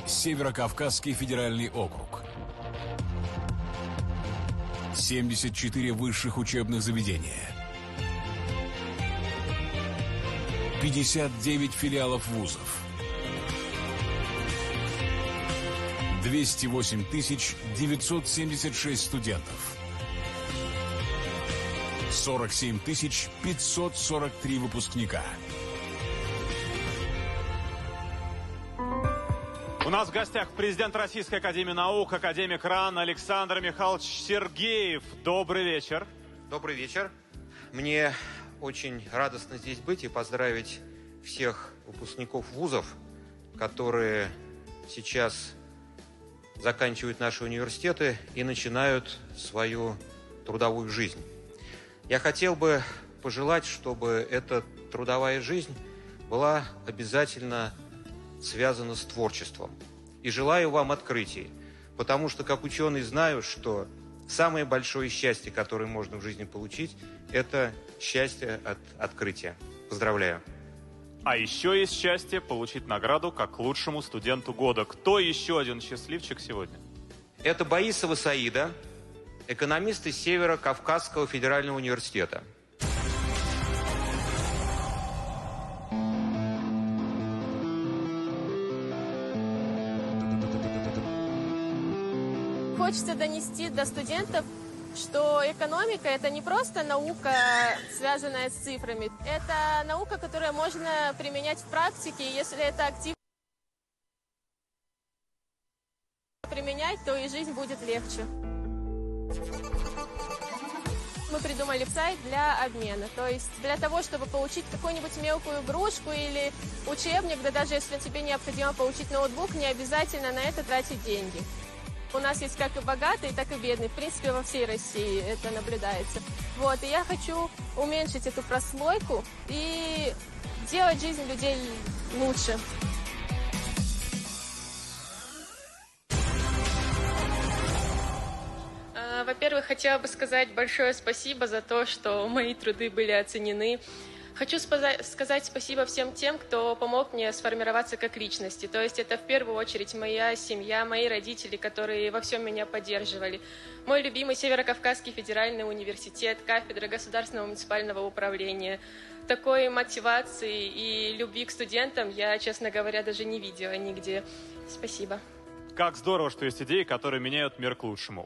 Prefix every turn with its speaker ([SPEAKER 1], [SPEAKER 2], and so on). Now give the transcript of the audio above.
[SPEAKER 1] Северо-Кавказский федеральный округ. 74 высших учебных заведения. 59 филиалов вузов. 208 976 студентов. 47 543 выпускника.
[SPEAKER 2] У нас в гостях президент Российской академии наук, академик РАН Александр Михайлович Сергеев. Добрый вечер.
[SPEAKER 3] Добрый вечер. Мне очень радостно здесь быть и поздравить всех выпускников вузов, которые сейчас заканчивают наши университеты и начинают свою трудовую жизнь. Я хотел бы пожелать, чтобы эта трудовая жизнь была обязательно связана с творчеством. И желаю вам открытий, потому что, как ученый, знаю, что самое большое счастье, которое можно в жизни получить, это счастье от открытия. Поздравляю.
[SPEAKER 2] А еще есть счастье получить награду как лучшему студенту года. Кто еще один счастливчик сегодня?
[SPEAKER 3] Это Боисова Саида, экономист из Северо-Кавказского федерального университета.
[SPEAKER 4] Хочется донести до студентов, что экономика – это не просто наука, связанная с цифрами. Это наука, которую можно применять в практике. Если это активно применять, то и жизнь будет легче. Мы придумали сайт для обмена. То есть для того, чтобы получить какую-нибудь мелкую игрушку или учебник, да даже если тебе необходимо получить ноутбук, не обязательно на это тратить деньги. У нас есть как и богатые, так и бедные. В принципе, во всей России это наблюдается. Вот, и я хочу уменьшить эту прослойку и делать жизнь людей лучше. Во-первых, хотела бы сказать большое спасибо за то, что мои труды были оценены. Хочу сказать спасибо всем тем, кто помог мне сформироваться как личности. То есть это в первую очередь моя семья, мои родители, которые во всем меня поддерживали. Мой любимый Северо-Кавказский федеральный университет, кафедра государственного муниципального управления. Такой мотивации и любви к студентам я, честно говоря, даже не видела нигде. Спасибо.
[SPEAKER 2] Как здорово, что есть идеи, которые меняют мир к лучшему.